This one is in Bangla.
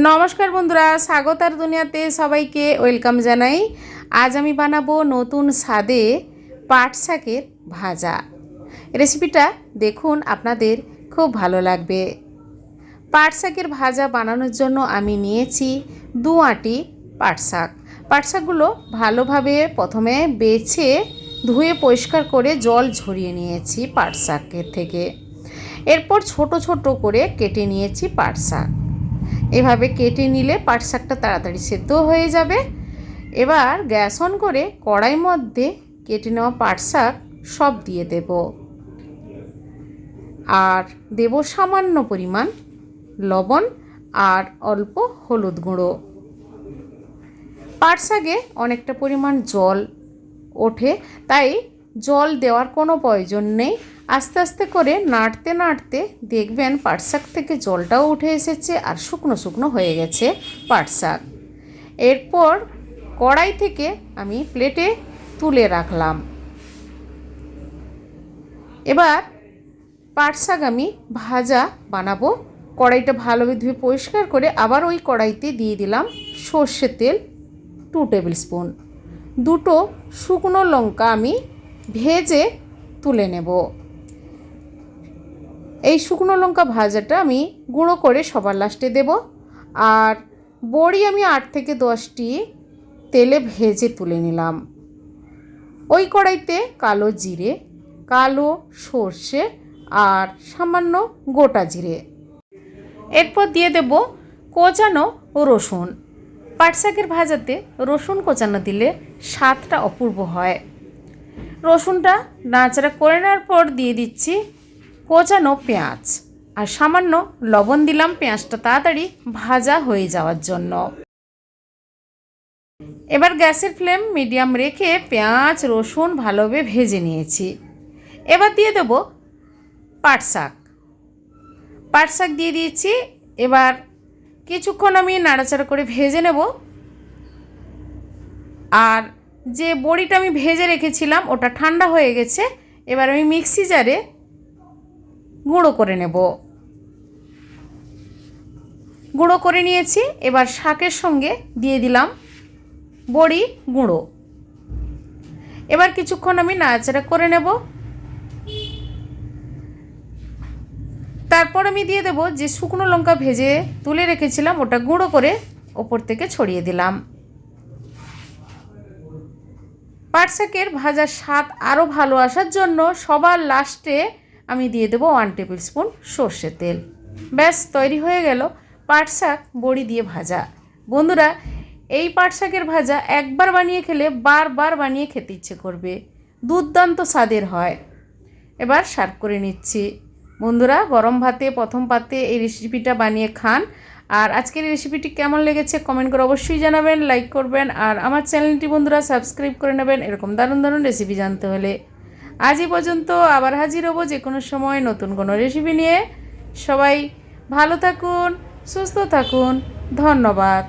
নমস্কার বন্ধুরা, স্বাগত আর দুনিয়াতে সবাইকে ওয়েলকাম জানাই। আজ আমি বানাবো নতুন স্বাদে পাট শাকের ভাজা। রেসিপিটা দেখুন, আপনাদের খুব ভালো লাগবে। পাট শাকের ভাজা বানানোর জন্য আমি নিয়েছি 2 আঁটি পাট শাক। পাট শাকগুলো ভালোভাবে প্রথমে বেছে ধুয়ে পরিষ্কার করে জল ঝরিয়ে নিয়েছি পাট শাকের থেকে। এরপর ছোট ছোট করে কেটে নিয়েছি পাট শাক। এভাবে কেটে নিলে পাট শাকটা তাড়াতাড়ি সেদ্ধ হয়ে যাবে। এবার গ্যাস অন করে কড়াইয়ের মধ্যে কেটে নেওয়া পাট শাক সব দিয়ে দেব, আর দেব সামান্য পরিমাণ লবণ আর অল্প হলুদ গুঁড়ো। পাট শাকে অনেকটা পরিমাণ জল ওঠে, তাই জল দেওয়ার কোনো প্রয়োজন নেই। আস্তে আস্তে করে নাড়তে নাড়তে দেখবেন পাট শাক থেকে জলটাও উঠে এসেছে আর শুকনো শুকনো হয়ে গেছে পাট শাক। এরপর কড়াই থেকে আমি প্লেটে তুলে রাখলাম। এবার পাট শাক আমি ভাজা বানাবো। কড়াইটা ভালোভাবে ধুয়ে পরিষ্কার করে আবার ওই কড়াইতে দিয়ে দিলাম সর্ষের তেল 2 টেবিল স্পুন। 2টো শুকনো লঙ্কা আমি ভেজে তুলে নেব। এই শুকনো লঙ্কা ভাজাটা আমি গুঁড়ো করে সবার লাস্টে দেব। আর বড়ি আমি 8 থেকে 10টি তেলে ভেজে তুলে নিলাম। ওই কড়াইতে কালো জিরে, কালো সর্ষে আর সামান্য গোটা জিরে। এরপর দিয়ে দেব কোচানো রসুন। পাট শাকের ভাজাতে রসুন কোচানো দিলে স্বাদটা অপূর্ব হয়। রসুনটা নাড়াচাড়া করে নেওয়ার পর দিয়ে দিচ্ছি কোচানো পেঁয়াজ আর সামান্য লবণ দিলাম পেঁয়াজটা তাড়াতাড়ি ভাজা হয়ে যাওয়ার জন্য। এবার গ্যাসের ফ্লেম মিডিয়াম রেখে পেঁয়াজ রসুন ভালোভাবে ভেজে নিয়েছি। এবার দিয়ে দেব পাট শাক। পাট শাক দিয়ে দিয়েছি। এবার কিছুক্ষণ আমি নাড়াচাড়া করে ভেজে নেব। আর যে বড়িটা আমি ভেজে রেখেছিলাম ওটা ঠান্ডা হয়ে গেছে। এবার আমি মিক্সি জারে গুঁড়ো করে নেব। গুঁড়ো করে নিয়েছি। এবার শাকের সঙ্গে দিয়ে দিলাম বড়ি গুঁড়ো। এবার কিছুক্ষণ আমি নাড়াচাড়া করে নেব। তারপর আমি দিয়ে দেব যে শুকনো লঙ্কা ভেজে তুলে রেখেছিলাম ওটা গুঁড়ো করে ওপর থেকে ছড়িয়ে দিলাম। পাট শাকের ভাজার স্বাদ আরও ভালো আসার জন্য সবার লাস্টে আমি দিয়ে দেবো 1 টেবিল স্পুন সর্ষের তেল। ব্যাস তৈরি হয়ে গেল পাট শাক বড়ি দিয়ে ভাজা। বন্ধুরা, এই পাট শাকের ভাজা একবার বানিয়ে খেলে বারবার বানিয়ে খেতে ইচ্ছে করবে। দুর্দান্ত স্বাদের হয়। এবার সার্ভ করে নিচ্ছি। বন্ধুরা, গরম ভাতে প্রথম পাতে এই রেসিপিটা বানিয়ে খান। আর আজকের এই রেসিপিটি কেমন লেগেছে কমেন্ট করে অবশ্যই জানাবেন, লাইক করবেন আর আমার চ্যানেলটি বন্ধুরা সাবস্ক্রাইব করে নেবেন এরকম দারুণ দারুণ রেসিপি জানতে হলে। আজ এই পর্যন্ত, আবার হাজির হব যে কোনো সময় নতুন কোনো রেসিপি নিয়ে। সবাই ভালো থাকুন, সুস্থ থাকুন। ধন্যবাদ।